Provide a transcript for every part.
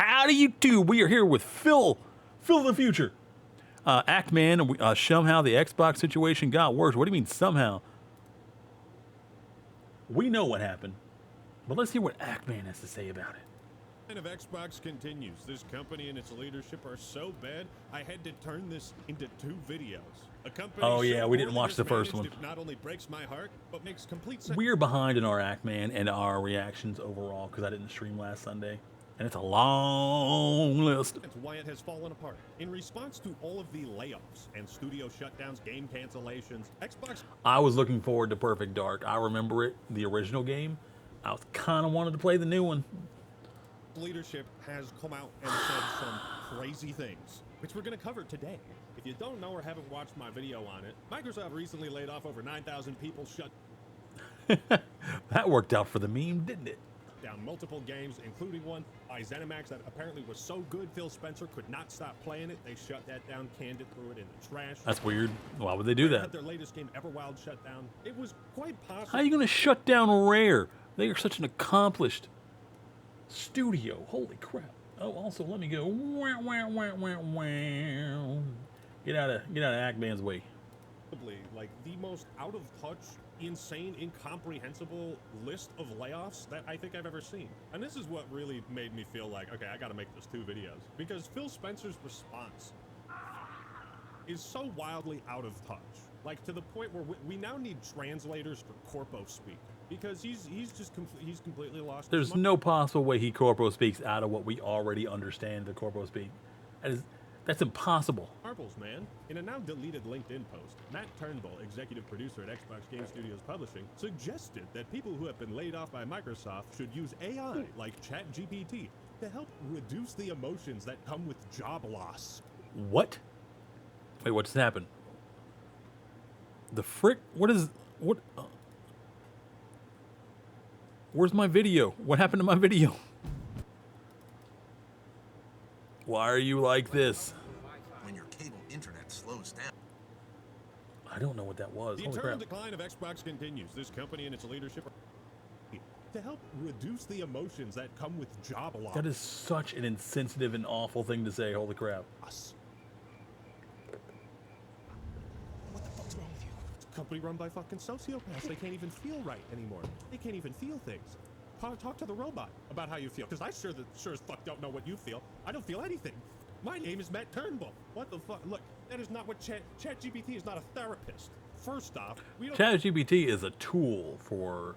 Howdy, YouTube. We are here with Phil of the future. Act-Man, somehow the Xbox situation got worse. What do you mean, somehow? We know what happened, but let's hear what Act-Man has to say about it. Of Xbox continues. This company and its leadership are so bad, I had to turn this into 2 videos. A company oh yeah, we didn't watch the first one. Not only breaks my heart, but makes complete sense. We're behind in our Act-Man and our reactions overall because I didn't stream last Sunday. And it's a long list. That's why it has fallen apart. In response to all of the layoffs and studio shutdowns, game cancellations, Xbox... I was looking forward to Perfect Dark. I remember it, the original game. I was kind of wanted to play the new one. Leadership has come out and said some crazy things, which we're going to cover today. If you don't know or haven't watched my video on it, Microsoft recently laid off over 9,000 people, shut that worked out for the meme, didn't it? down multiple games, including one by ZeniMax that apparently was so good Phil Spencer could not stop playing it. They shut that down, canned it, threw it in the trash. That's weird. Why would they do that? Their latest game, Everwild, shut down. It was quite possible. How are you going to shut down Rare? They are such an accomplished studio. Holy crap. Oh, also, let me go. Wah, wah, wah, wah, wah. Get out of Act-Man's way. Like the most out of touch, insane, incomprehensible list of layoffs that I think I've ever seen. And this is what really made me feel like, okay, I gotta make this 2 videos. Because Phil Spencer's response is so wildly out of touch. Like to the point where we now need translators for corpo speak. Because he's completely lost. There's no possible way he corpo speaks out of what we already understand the corpo speak. That's impossible. Marbles, man. In a now deleted LinkedIn post, Matt Turnbull, executive producer at Xbox Game Studios Publishing, suggested that people who have been laid off by Microsoft should use AI like ChatGPT to help reduce the emotions that come with job loss. What? Wait, what just happened? The frick? What? Where's my video? What happened to my video? Why are you like this? When your cable internet slows down. I don't know what that was. The eternal decline of Xbox continues. This company and its leadership to help reduce the emotions that come with job loss. That is such an insensitive and awful thing to say. Holy crap. What the fuck's wrong with you? It's a company run by fucking sociopaths. They can't even feel right anymore. They can't even feel things. Talk to the robot about how you feel, because I sure as fuck don't know what you feel. I don't feel anything. My name is Matt Turnbull. What the fuck? Look, that is not what ChatGPT is not a therapist. First off, we don't... ChatGPT is a tool for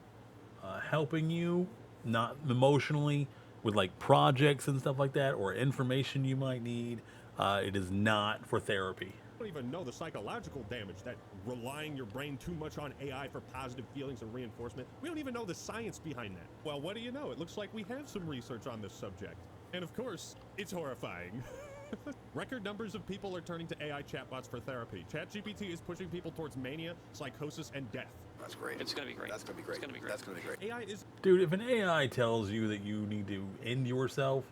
helping you, not emotionally, with like projects and stuff like that, or information you might need. It is not for therapy. I don't even know the psychological damage that relying your brain too much on AI for positive feelings and reinforcement. We don't even know the science behind that. Well, what do you know? It looks like we have some research on this subject. And of course, it's horrifying. Record numbers of people are turning to AI chatbots for therapy. ChatGPT is pushing people towards mania, psychosis, and death. That's great. It's gonna be great. That's gonna be great. It's gonna be great. That's gonna be great. AI is... Dude, if an AI tells you that you need to end yourself,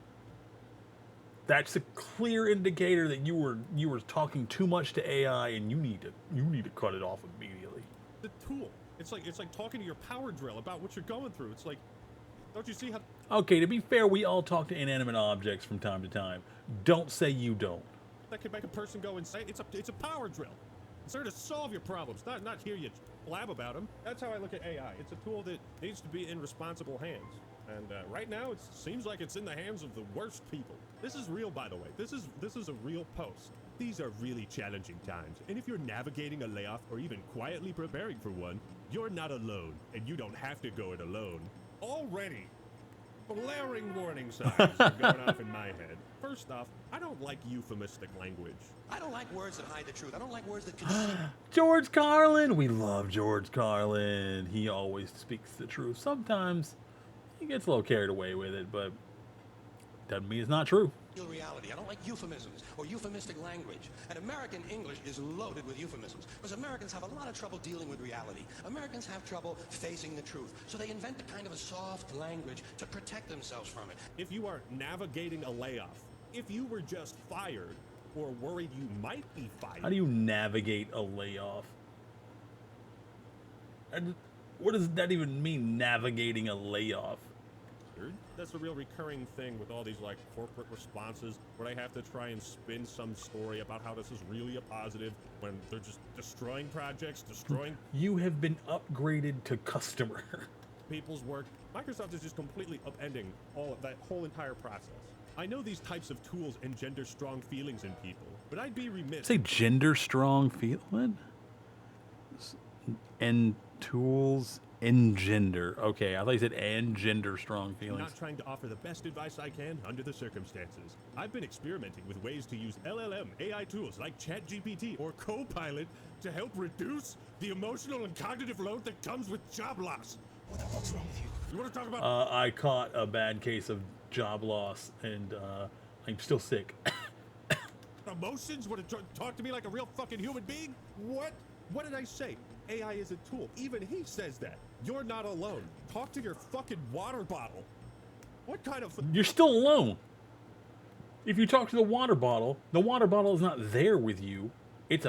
that's a clear indicator that you were talking too much to AI, and you need to cut it off immediately. The tool. It's like talking to your power drill about what you're going through. It's like, don't you see how... Okay, to be fair, we all talk to inanimate objects from time to time. Don't say you don't. That could make a person go insane. It's a power drill. It's there to solve your problems, not hear you blab about them. That's how I look at AI. It's a tool that needs to be in responsible hands. And right now, it seems like it's in the hands of the worst people. This is real, by the way. This is a real post. These are really challenging times. And if you're navigating a layoff or even quietly preparing for one, you're not alone. And you don't have to go it alone. Already, blaring warning signs are going off in my head. First off, I don't like euphemistic language. I don't like words that hide the truth. I don't like words that conceal. George Carlin! We love George Carlin. He always speaks the truth. Sometimes he gets a little carried away with it, but doesn't mean it's not true. Reality. I don't like euphemisms or euphemistic language. And American English is loaded with euphemisms because Americans have a lot of trouble dealing with reality. Americans have trouble facing the truth. So they invent a kind of a soft language to protect themselves from it. If you are navigating a layoff, if you were just fired or worried you might be fired... How do you navigate a layoff? What does that even mean, navigating a layoff? That's a real recurring thing with all these like corporate responses where they have to try and spin some story about how this is really a positive when they're just destroying projects, destroying You have been upgraded to customer. people's work. Microsoft is just completely upending all of that whole entire process. I know these types of tools engender strong feelings in people, but I'd be remiss. Say gender strong feel what? And tools engender. Okay, I thought you said engender strong feelings. Not trying to offer the best advice I can under the circumstances. I've been experimenting with ways to use LLM AI tools like ChatGPT or Copilot to help reduce the emotional and cognitive load that comes with job loss. What the fuck's wrong with you? You want to talk about? I caught a bad case of job loss, and I'm still sick. Emotions? Want to talk to me like a real fucking human being? What? What did I say? AI is a tool. Even he says that. You're not alone. Talk to your fucking water bottle. What kind of... You're still alone. If you talk to the water bottle is not there with you. It's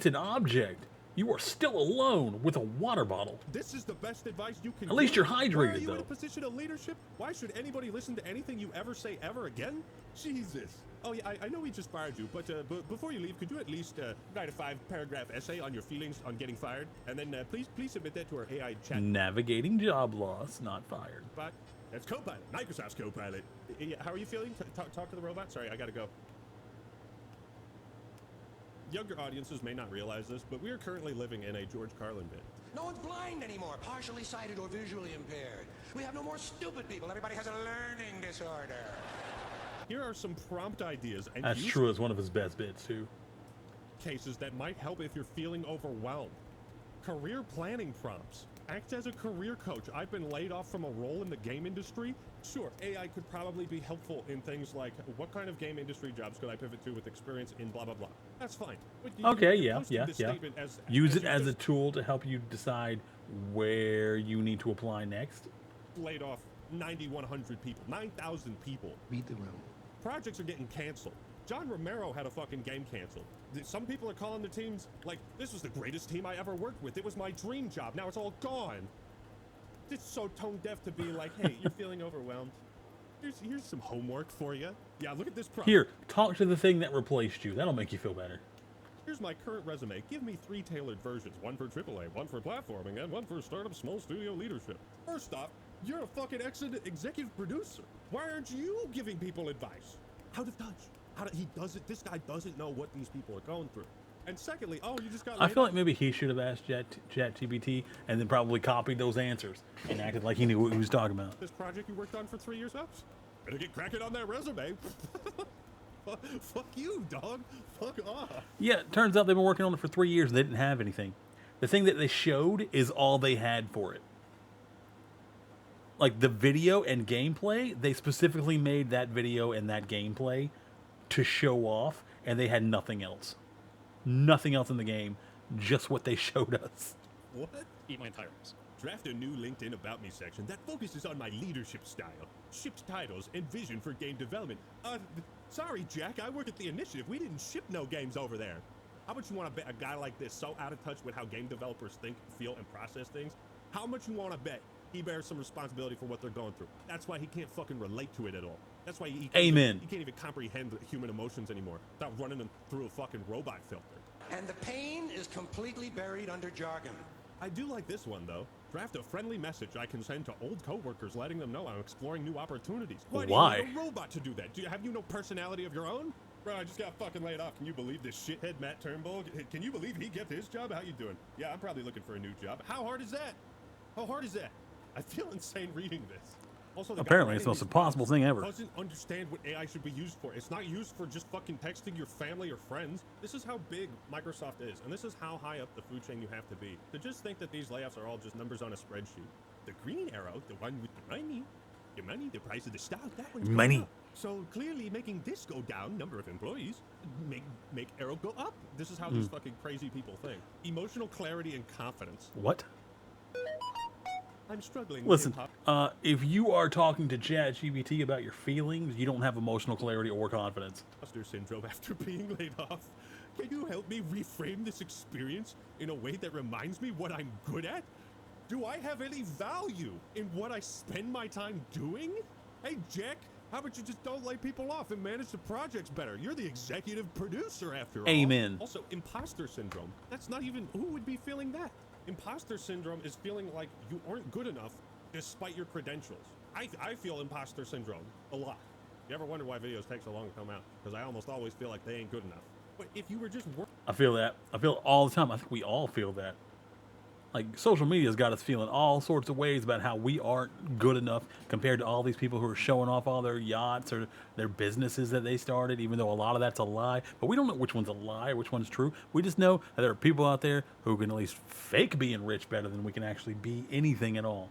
an object. You are still alone with a water bottle. This is the best advice you can At least give? you're hydrated, Why are you though. in a position of leadership? Why should anybody listen to anything you ever say ever again? Jesus. Oh yeah, I know we just fired you, but before you leave, could you at least write a 5-paragraph essay on your feelings on getting fired, and then please submit that to our AI chat. Navigating job loss, not fired. But that's Copilot, Microsoft's Copilot. Yeah, how are you feeling? Talk to the robot. Sorry, I gotta go. Younger audiences may not realize this, but we are currently living in a George Carlin bit. No one's blind anymore, partially sighted or visually impaired. We have no more stupid people. Everybody has a learning disorder. Here are some prompt ideas and That's use true. It's one of his best bits too. cases that might help if you're feeling overwhelmed. Career planning prompts. Act as a career coach. I've been laid off from a role in the game industry. Sure, AI could probably be helpful in things like what kind of game industry jobs could I pivot to with experience in blah, blah, blah. That's fine. But Okay, you're yeah. posting this statement as Use it you as a just tool to help you decide where you need to apply next. laid off 9,100 people, 9,000 people. Read the room. Projects are getting canceled. John Romero had a fucking game canceled. Some people are calling the teams like, this was the greatest team I ever worked with. It was my dream job. Now it's all gone. It's so tone deaf to be like, hey, you're feeling overwhelmed. Here's some homework for you. Yeah, look at this prompt. Here, talk to the thing that replaced you. That'll make you feel better. Here's my current resume. Give me 3 tailored versions. 1 for AAA, 1 for platforming, and 1 for startup small studio leadership. First off, you're a fucking excellent executive producer. Why aren't you giving people advice? Out of touch. This guy doesn't know what these people are going through. And secondly, oh, you just got I laid feel off. like maybe he should have asked ChatGPT and then probably copied those answers and acted like he knew what he was talking about. This project you worked on for 3 years, ups. Better get cracking on that resume. Fuck you, dog. Fuck off. Yeah, it turns out they've been working on it for 3 years and they didn't have anything. The thing that they showed is all they had for it. Like the video and gameplay, they specifically made that video and that gameplay to show off, and they had nothing else. Nothing else in the game, just what they showed us. What? Eat my entire ass. Draft a new LinkedIn About Me section that focuses on my leadership style, shipped titles, and vision for game development. Sorry, Jack, I work at the Initiative. We didn't ship no games over there. How much you want to bet a guy like this, so out of touch with how game developers think, feel, and process things, how much you want to bet he bears some responsibility for what they're going through? That's why he can't fucking relate to it at all. That's why he Amen. He can't even comprehend the human emotions anymore without running them through a fucking robot filter. And the pain is completely buried under jargon. I do like this one, though. Draft a friendly message I can send to old coworkers letting them know I'm exploring new opportunities. Why? Why? Do you need a robot to do that? Have you no personality of your own? Bro, I just got fucking laid off. Can you believe this shithead Matt Turnbull? Can you believe he kept his job? How you doing? Yeah, I'm probably looking for a new job. How hard is that? How hard is that? I feel insane reading this. Also, the guy Apparently, it's the writing most these impossible thing ever. doesn't understand what AI should be used for. It's not used for just fucking texting your family or friends. This is how big Microsoft is, and this is how high up the food chain you have to be. To just think that these layoffs are all just numbers on a spreadsheet. The green arrow, the one with the money, the price of the stock, that one's going Money. up. So clearly making this go down, number of employees, make arrow go up. This is how these fucking crazy people think. Emotional clarity and confidence. What? I'm struggling. Listen, with hip-hop. if you are talking to ChatGPT about your feelings, you don't have emotional clarity or confidence. Imposter syndrome after being laid off. Can you help me reframe this experience in a way that reminds me what I'm good at? Do I have any value in what I spend my time doing? Hey, Jack, how about you just don't lay people off and manage the projects better? You're the executive producer after all. Amen. Also, imposter syndrome. That's not even, who would be feeling that? Imposter syndrome is feeling like you aren't good enough despite your credentials. I feel imposter syndrome a lot. You ever wonder why videos take so long to come out? Because I almost always feel like they ain't good enough. But if you were just I feel that. I feel it all the time. I think we all feel that. Like, social media's got us feeling all sorts of ways about how we aren't good enough compared to all these people who are showing off all their yachts or their businesses that they started, even though a lot of that's a lie. But we don't know which one's a lie or which one's true. We just know that there are people out there who can at least fake being rich better than we can actually be anything at all.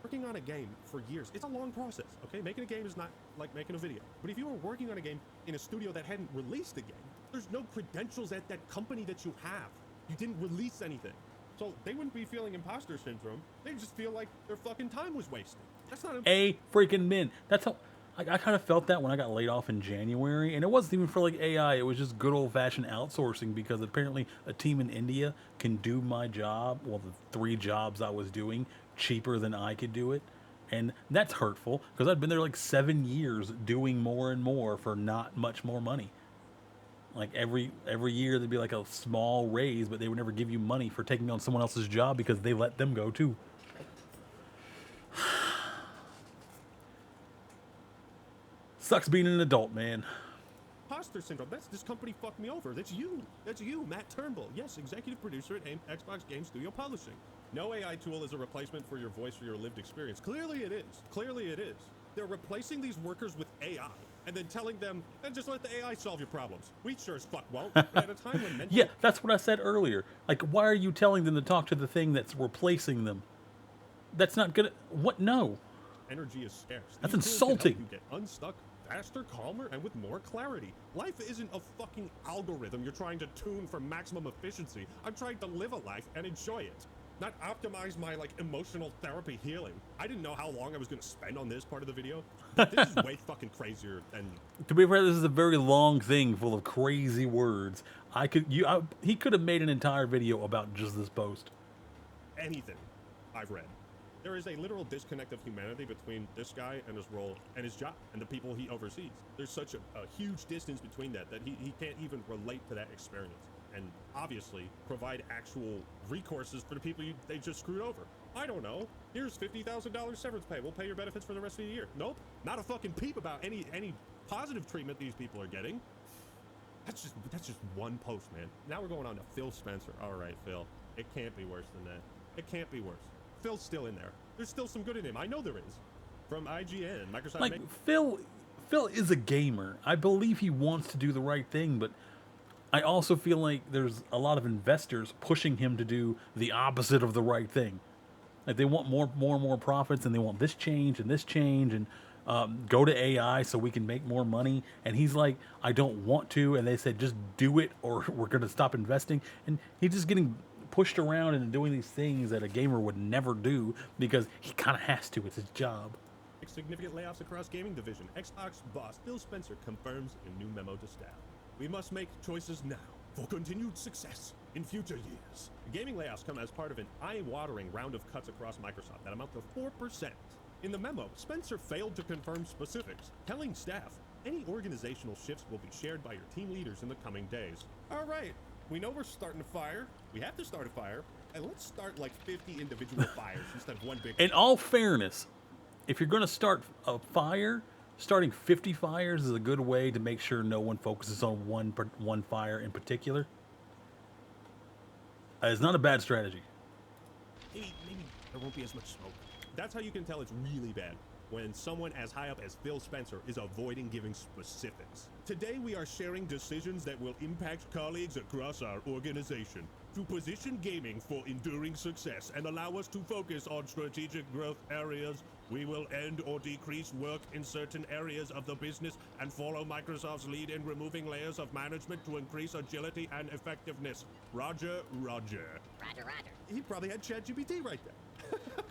working on a game for years, it's a long process, okay? Making a game is not like making a video. But if you were working on a game in a studio that hadn't released a game, there's no credentials at that company that you have. You didn't release anything. So they wouldn't be feeling imposter syndrome. They just feel like their fucking time was wasted. That's not A freaking min. That's how I kind of felt that when I got laid off in January, and it wasn't even for like AI. It was just good old fashioned outsourcing because apparently a team in India can do my job, well, the 3 jobs I was doing, cheaper than I could do it, and that's hurtful because I'd been there like 7 years doing more and more for not much more money. Like every year there'd be like a small raise, but they would never give you money for taking on someone else's job because they let them go too. Sucks being an adult, man. imposter syndrome. This company fucked me over. That's you, Matt Turnbull. Yes, executive producer at Xbox Game Studio Publishing. No AI tool is a replacement for your voice or your lived experience. Clearly it is. Clearly it is. They're replacing these workers with AI and then telling them, and just let the AI solve your problems. We sure as fuck won't. But at a time when mental... Yeah, that's what I said earlier. Like, why are you telling them to talk to the thing that's replacing them? That's not good. What? No. Energy is scarce. That's These tools can help insulting. you get unstuck faster, calmer, and with more clarity. Life isn't a fucking algorithm you're trying to tune for maximum efficiency. I'm trying to live a life and enjoy it, not optimize my like emotional therapy healing. I didn't know how long I was going to spend on this part of the video, but this is way fucking crazier than To be fair, this is a very long thing full of crazy words. He could have made an entire video about just this post. anything I've read. There is a literal disconnect of humanity between this guy and his role and his job and the people he oversees. There's such a huge distance between that he can't even relate to that experience and obviously provide actual recourses for the people they just screwed over. I don't know. Here's $50,000 severance pay. We'll pay your benefits for the rest of the year. Nope. Not a fucking peep about any positive treatment these people are getting. That's just one post, man. Now we're going on to Phil Spencer. All right, Phil. It can't be worse than that. It can't be worse. Phil's still in there. There's still some good in him. I know there is. From IGN, Microsoft. Like, Phil is a gamer. I believe he wants to do the right thing, but I also feel like there's a lot of investors pushing him to do the opposite of the right thing. Like, they want more and more profits, and they want this change and go to AI so we can make more money. And he's like, I don't want to. And they said, just do it or we're going to stop investing. And he's just getting pushed around and doing these things that a gamer would never do because he kind of has to. It's his job. Significant layoffs across gaming division. Xbox boss Phil Spencer confirms in new memo to staff. We must make choices now for continued success in future years. Gaming layoffs come as part of an eye-watering round of cuts across Microsoft that amount to 4%. In the memo, Spencer failed to confirm specifics, telling staff any organizational shifts will be shared by your team leaders in the coming days. All right, we know we're starting a fire. We have to start a fire, and let's start like 50 individual fires instead of one big. In all fairness, if you're going to start a fire, starting 50 fires is a good way to make sure no one focuses on one fire in particular. It's not a bad strategy. Maybe there won't be as much smoke. That's how you can tell it's really bad, when someone as high up as Phil Spencer is avoiding giving specifics. Today we are sharing decisions that will impact colleagues across our organization to position gaming for enduring success and allow us to focus on strategic growth areas. We will end or decrease work in certain areas of the business and follow Microsoft's lead in removing layers of management to increase agility and effectiveness. Roger, Roger. Roger, Roger. He probably had ChatGPT right there.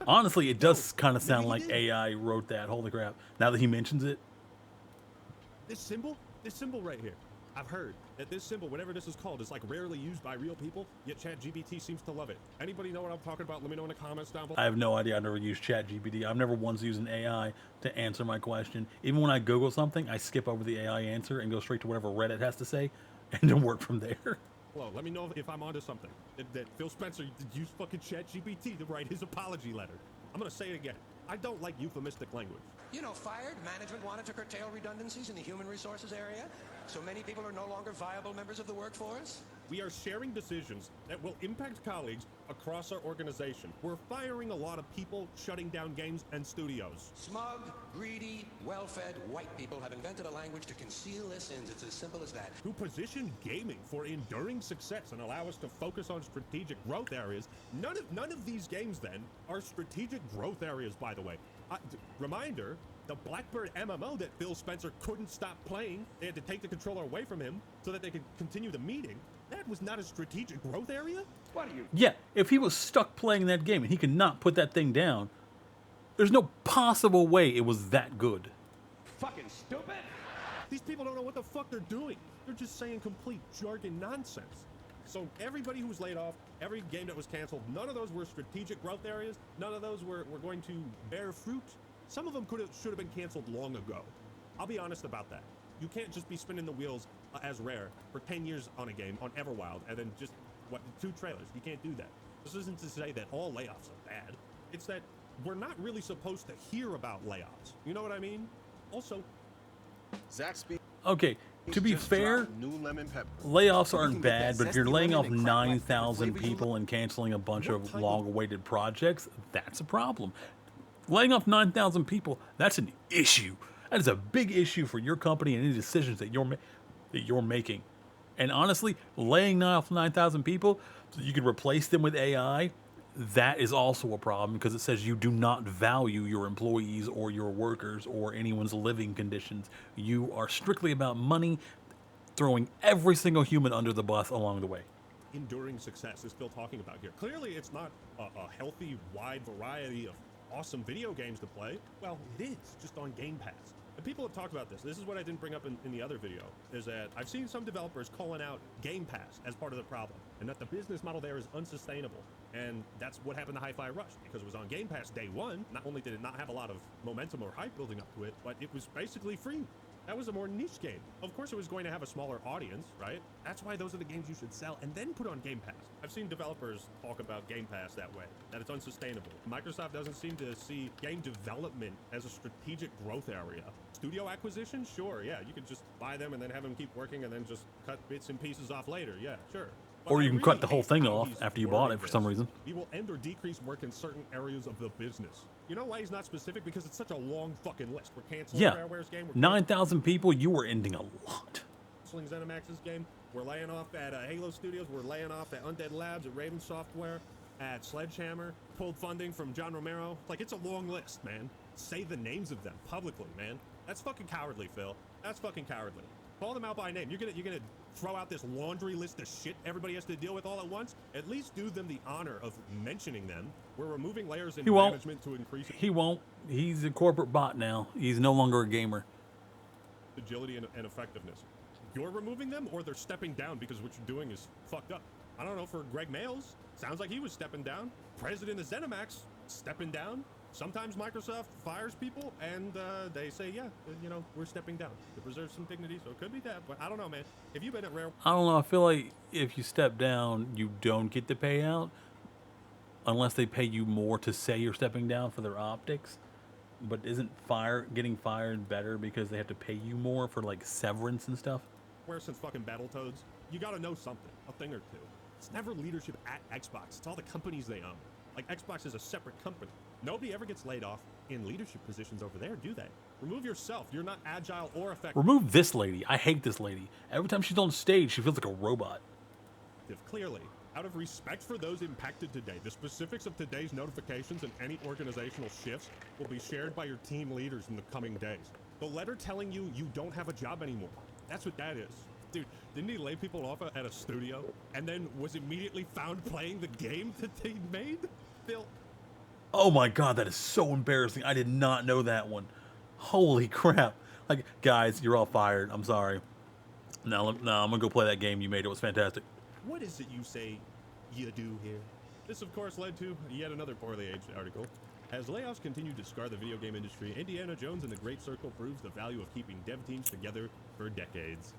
Honestly, it does kind of sound maybe like he did. AI wrote that. Holy crap. Now that he mentions it. This symbol right here. I've heard that this symbol, whatever this is called, is like rarely used by real people, yet ChatGPT seems to love it. Anybody know what I'm talking about? Let me know in the comments down below. I have no idea. I've never used ChatGPT. I've never once used an AI to answer my question. Even when I Google something, I skip over the AI answer and go straight to whatever Reddit has to say and then work from there. Hello, let me know if I'm onto something. That Phil Spencer used fucking ChatGPT to write his apology letter. I'm gonna say it again. I don't like euphemistic language. You know, fired. Management wanted to curtail redundancies in the human resources area, so many people are no longer viable members of the workforce. We are sharing decisions that will impact colleagues across our organization. We're firing a lot of people, shutting down games and studios. Smug, greedy, well-fed white people have invented a language to conceal their sins. It's as simple as that. Who position gaming for enduring success and allow us to focus on strategic growth areas. None of these games, then, are strategic growth areas, by the way. Reminder, the Blackbird MMO that Phil Spencer couldn't stop playing, they had to take the controller away from him so that they could continue the meeting. That was not a strategic growth area? What are you? Yeah, if he was stuck playing that game and he could not put that thing down, there's no possible way it was that good. Fucking stupid! These people don't know what the fuck they're doing. They're just saying complete jargon nonsense. So everybody who was laid off, every game that was canceled, none of those were strategic growth areas. None of those were going to bear fruit. Some of them should have been canceled long ago. I'll be honest about that. You can't just be spinning the wheels as Rare for 10 years on a game, on Everwild, and then just, 2 trailers. You can't do that. This isn't to say that all layoffs are bad. It's that we're not really supposed to hear about layoffs. You know what I mean? Also, Okay, to be fair, layoffs aren't bad, but if you're laying off 9,000 people and canceling a bunch of long-awaited projects, that's a problem. Laying off 9,000 people, that's an issue. That is a big issue for your company and any decisions that you're making. And honestly, laying off 9,000 people so you can replace them with AI, that is also a problem because it says you do not value your employees or your workers or anyone's living conditions. You are strictly about money, throwing every single human under the bus along the way. enduring success is Phil talking about here? Clearly, it's not a healthy, wide variety of awesome video games to play. Well, it is, just on Game Pass. And people have talked about this. This is what I didn't bring up in the other video, is that I've seen some developers calling out Game Pass as part of the problem, and that the business model there is unsustainable. And that's what happened to Hi-Fi Rush, because it was on Game Pass day one. Not only did it not have a lot of momentum or hype building up to it, but it was basically free. That was a more niche game. Of course, it was going to have a smaller audience, right? That's why those are the games you should sell and then put on Game Pass. I've seen developers talk about Game Pass that way, that it's unsustainable. Microsoft doesn't seem to see game development as a strategic growth area. Studio acquisition? Sure, yeah. You could just buy them and then have them keep working and then just cut bits and pieces off later. Yeah, sure. Or you can cut the whole thing off after you bought it for some reason. He will end or decrease work in certain areas of the business. You know why he's not specific? Because it's such a long fucking list. We're canceling Rareware's game. 9,000 people, you were ending a lot. Canceling ZeniMax's game. We're laying off at Halo Studios. We're laying off at Undead Labs, at Raven Software, at Sledgehammer. Pulled funding from John Romero. Like, it's a long list, man. Say the names of them publicly, man. That's fucking cowardly, Phil. That's fucking cowardly. Call them out by name. You're gonna throw out this laundry list of shit everybody has to deal with all at once? At least do them the honor of mentioning them. We're removing layers in management to increase... He won't. He's a corporate bot now. He's no longer a gamer. Agility and effectiveness. You're removing them, or they're stepping down because what you're doing is fucked up. I don't know, for Greg Mayles, sounds like he was stepping down. President of ZeniMax, stepping down. Sometimes Microsoft fires people, and they say, yeah, you know, we're stepping down to preserve some dignity, so it could be that, but I don't know, man. If you've been at Rare... I don't know, I feel like if you step down, you don't get the payout, unless they pay you more to say you're stepping down for their optics. But isn't getting fired better because they have to pay you more for, like, severance and stuff? Where since fucking Battletoads, you gotta know something, a thing or two. It's never leadership at Xbox, it's all the companies they own. Like, Xbox is a separate company. Nobody ever gets laid off in leadership positions over there, do they? Remove yourself. You're not agile or effective. Remove this lady. I hate this lady. Every time she's on stage, she feels like a robot. Clearly, out of respect for those impacted today, the specifics of today's notifications and any organizational shifts will be shared by your team leaders in the coming days. The letter telling you you don't have a job anymore. That's what that is. Dude, didn't he lay people off at a studio and then was immediately found playing the game that they made? Bill. Oh my god, that is so embarrassing. I did not know that one. Holy crap. Like, guys, you're all fired. I'm sorry. No, I'm gonna go play that game you made. It was fantastic. What is it you say you do here? This, of course, led to yet another poorly aged article. As layoffs continue to scar the video game industry, Indiana Jones and the Great Circle proves the value of keeping dev teams together for decades.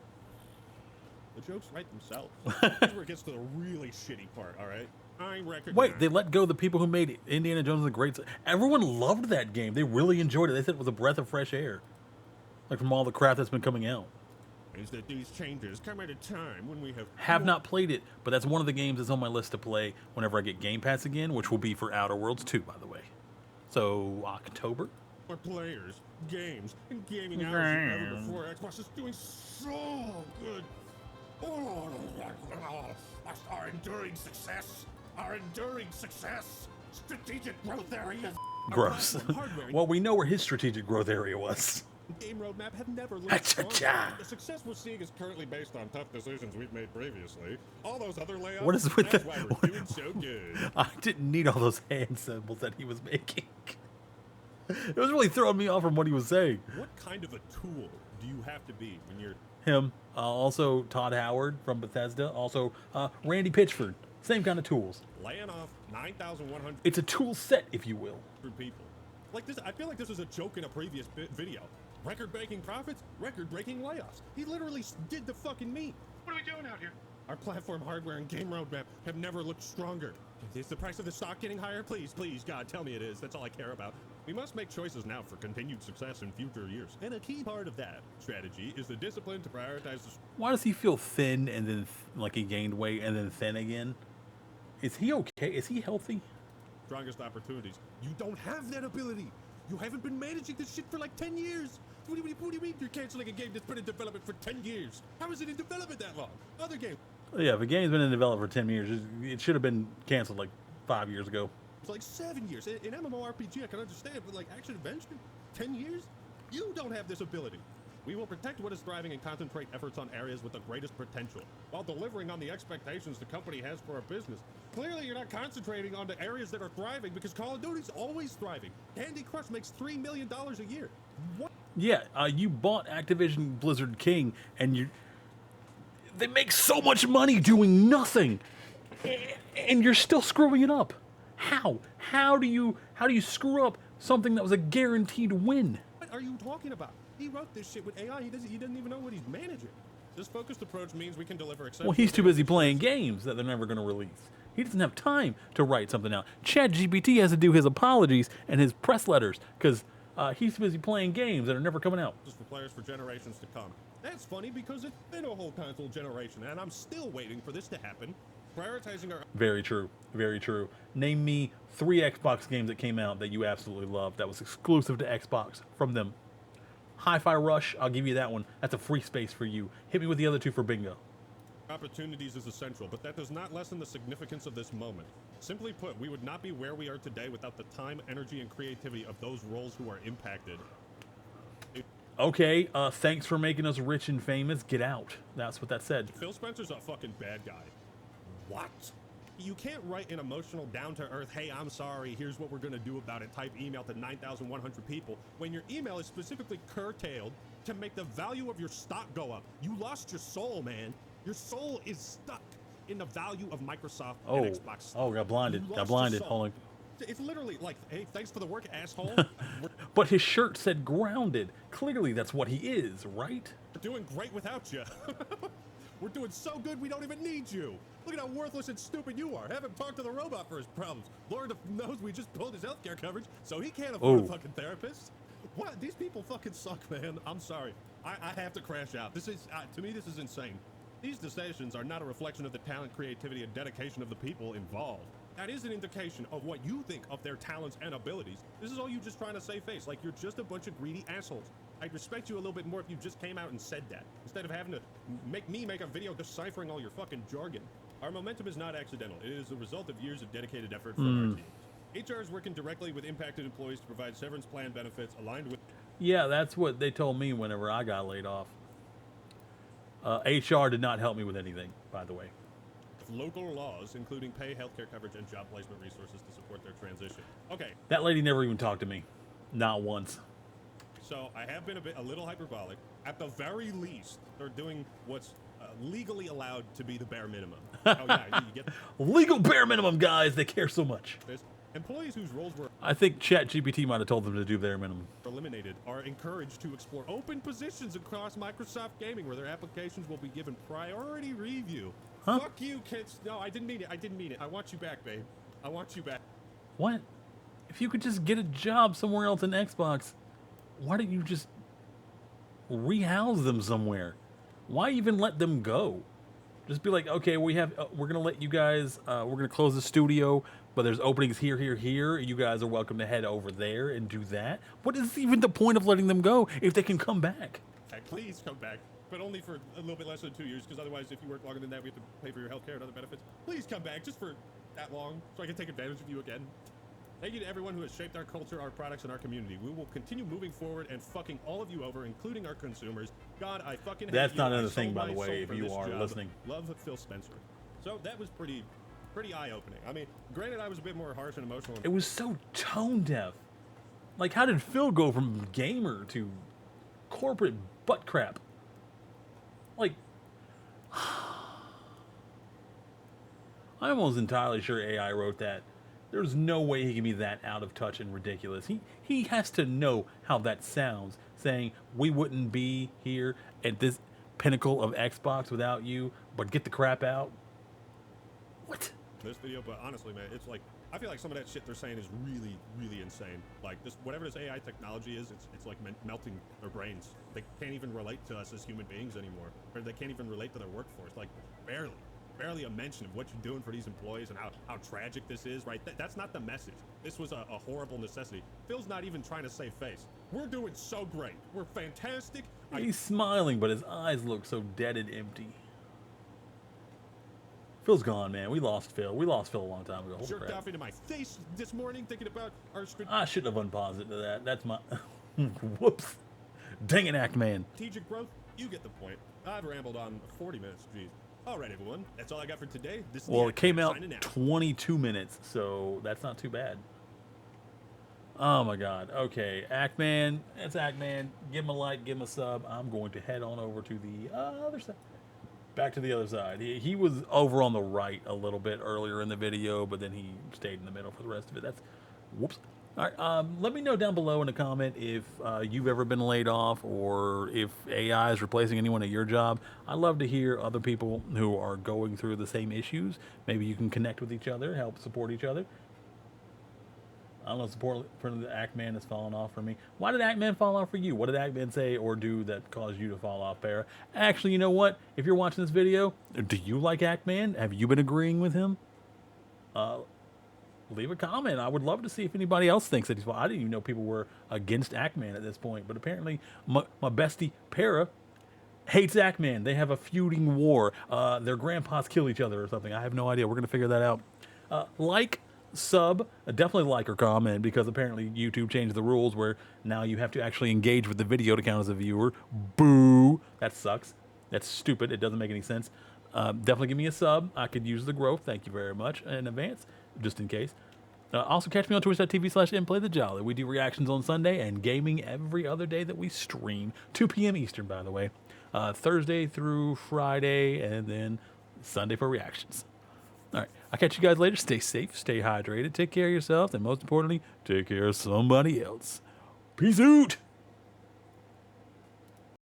The jokes write themselves. Here's where it gets to the really shitty part, all right? I recognize. Wait, they let go of the people who made Indiana Jones and the Great. Everyone loved that game. They really enjoyed it. They said it was a breath of fresh air, like from all the crap that's been coming out. Is that these changes come at a time when we Have not played it, but that's one of the games that's on my list to play whenever I get Game Pass again, which will be for Outer Worlds 2, by the way. So, October? more players, games, and gaming hours than ever before. Xbox is doing so good. Oh, our enduring success, strategic growth areas. Gross. Well, we know where his strategic growth area was. Game roadmap have never looked stronger. The success we're seeing is currently based on tough decisions we've made previously. All those other layoffs, What is with that's the, why we're doing so good. I didn't need all those hand symbols that he was making. It was really throwing me off from what he was saying. What kind of a tool do you have to be when you're... Him. Also, Todd Howard from Bethesda. Also, Randy Pitchford. Same kind of tools. laying off 9,100 It's a tool set, if you will. people. Like this, I feel like this was a joke in a previous video. Record-breaking profits, record-breaking layoffs. He literally did the fucking meme. What are we doing out here? Our platform hardware and game roadmap have never looked stronger. Is the price of the stock getting higher? Please, please, God, tell me it is. That's all I care about. We must make choices now for continued success in future years. And a key part of that strategy is the discipline to prioritize the... Why does he feel thin and then, like he gained weight and then thin again? Is he okay? Is he healthy? strongest opportunities. You don't have that ability. You haven't been managing this shit for like 10 years. What do you mean you're canceling a game that's been in development for 10 years? How is it in development that long? Other games. Yeah, if a game's been in development for 10 years, it should have been canceled like 5 years ago. It's like 7 years. In MMORPG, I can understand, but like action adventure, 10 years? You don't have this ability. We will protect what is thriving and concentrate efforts on areas with the greatest potential, while delivering on the expectations the company has for our business. Clearly, you're not concentrating on the areas that are thriving because Call of Duty's always thriving. Candy Crush makes $3 million a year. What? Yeah, you bought Activision Blizzard King, and they make so much money doing nothing, and you're still screwing it up. How? How do you screw up something that was a guaranteed win? What are you talking about? He wrote this shit with AI. He doesn't even know what he's managing. This focused approach means we can deliver exceptional... Well, he's too busy playing games that they're never going to release. He doesn't have time to write something out. ChatGPT has to do his apologies and his press letters because he's busy playing games that are never coming out. For players for generations to come. That's funny because it's been a whole console generation, and I'm still waiting for this to happen. Prioritizing our... Very true. Very true. Name me 3 Xbox games that came out that you absolutely loved that was exclusive to Xbox from them. Hi-Fi Rush, I'll give you that one. That's a free space for you. Hit me with the other 2 for bingo. Opportunities is essential, but that does not lessen the significance of this moment. Simply put, we would not be where we are today without the time, energy, and creativity of those roles who are impacted. Okay, thanks for making us rich and famous. Get out. That's what that said. Phil Spencer's a fucking bad guy. What? You can't write an emotional, down-to-earth, hey, I'm sorry, here's what we're going to do about it type email to 9,100 people when your email is specifically curtailed to make the value of your stock go up. You lost your soul, man. Your soul is stuck in the value of Microsoft and Xbox stock. Oh, got blinded. Got blinded. Hold on. It's literally like, hey, thanks for the work, asshole. But his shirt said grounded. Clearly that's what he is, right? We're doing great without you. We're doing so good we don't even need you. Look at how worthless and stupid you are. Have him talk to the robot for his problems. Lord knows we just pulled his healthcare coverage, so he can't afford a fucking therapist. What? These people fucking suck, man. I'm sorry. I have to crash out. This is, to me, this is insane. These decisions are not a reflection of the talent, creativity, and dedication of the people involved. That is an indication of what you think of their talents and abilities. This is all you just trying to save face, like you're just a bunch of greedy assholes. I'd respect you a little bit more if you just came out and said that, instead of having to make me make a video deciphering all your fucking jargon. Our momentum is not accidental. It is the result of years of dedicated effort from our team. HR is working directly with impacted employees to provide severance plan benefits aligned with... Yeah, that's what they told me whenever I got laid off. HR did not help me with anything, by the way. Local laws, including pay, healthcare coverage, and job placement resources to support their transition. Okay. That lady never even talked to me. Not once. So I have been a little hyperbolic. At the very least, they're doing what's legally allowed to be the bare minimum. Oh yeah, you get Legal bare minimum, guys. They care so much. this. Employees whose roles were I think ChatGPT might have told them to do bare minimum. eliminated are encouraged to explore open positions across Microsoft Gaming where their applications will be given priority review. Huh? Fuck you, kids. No, I didn't mean it. I didn't mean it. I want you back, babe. I want you back. What? If you could just get a job somewhere else in Xbox, why don't you just rehouse them somewhere? Why even let them go? Just be like, okay, we're gonna let you guys, we're gonna close the studio, but there's openings here, here, here. You guys are welcome to head over there and do that. What is even the point of letting them go if they can come back? Please come back, but only for a little bit less than 2 years, because otherwise, if you work longer than that, we have to pay for your health care and other benefits. Please come back, just for that long, so I can take advantage of you again. Thank you to everyone who has shaped our culture, our products, and our community. We will continue moving forward and fucking all of you over, including our consumers. God, I fucking hate That's you. not I another sold thing, by my the way, soul if for you this are job. listening. Love Phil Spencer. So that was pretty eye-opening. I mean, granted, I was a bit more harsh and emotional. It was so tone deaf. Like, how did Phil go from gamer to corporate butt crap? Like, I'm almost entirely sure AI wrote that. There's no way he can be that out of touch and ridiculous. He has to know how that sounds, saying we wouldn't be here at this pinnacle of Xbox without you, but get the crap out. What? This video, but honestly, man, it's like, I feel like some of that shit they're saying is really, really insane. Like, this, whatever this AI technology is, it's like melting their brains. They can't even relate to us as human beings anymore, or they can't even relate to their workforce. Like, barely a mention of what you're doing for these employees and how tragic this is, right? That's not the message. This was a horrible necessity. Phil's not even trying to save face. We're doing so great. We're fantastic. He's smiling, but his eyes look so dead and empty. Phil's gone, man. We lost Phil. We lost Phil a long time ago. Holy Jerked crap. off into my face this morning thinking about our I shouldn't have unpaused it to that. That's my... Whoops. Dang it, Act-Man. strategic growth. You get the point. I've rambled on 40 minutes. Jeez. All right, everyone. That's all I got for today. This is Well, it came out signing 22 minutes, so that's not too bad. Oh, my God. Okay, Act-Man. That's Act-Man. Give him a like, give him a sub. I'm going to head on over to the other side. Back to the other side. He was over on the right a little bit earlier in the video, but then he stayed in the middle for the rest of it. That's... Whoops. All right, let me know down below in a comment if you've ever been laid off or if AI is replacing anyone at your job. I'd love to hear other people who are going through the same issues. Maybe you can connect with each other, help support each other. I don't know, support for the Act-Man has fallen off for me. Why did Act-Man fall off for you? What did Act-Man say or do that caused you to fall off, Para? Actually, you know what? If you're watching this video, do you like Act-Man? Have you been agreeing with him? Leave a comment. I would love to see if anybody else thinks that he's... Well, I didn't even know people were against Act-Man at this point, but apparently my bestie, Para, hates Act-Man. They have a feuding war. Their grandpas kill each other or something. I have no idea. We're going to figure that out. Like, sub, definitely like or comment, because apparently YouTube changed the rules where now you have to actually engage with the video to count as a viewer. Boo! That sucks. That's stupid. It doesn't make any sense. Definitely give me a sub. I could use the growth. Thank you very much in advance, just in case. Also catch me on twitch.tv/mplaythejolly. We do reactions on Sunday and gaming every other day that we stream. 2 p.m. Eastern, by the way. Thursday through Friday, and then Sunday for reactions. All right. I'll catch you guys later. Stay safe, stay hydrated, take care of yourself, and most importantly, take care of somebody else. Peace out.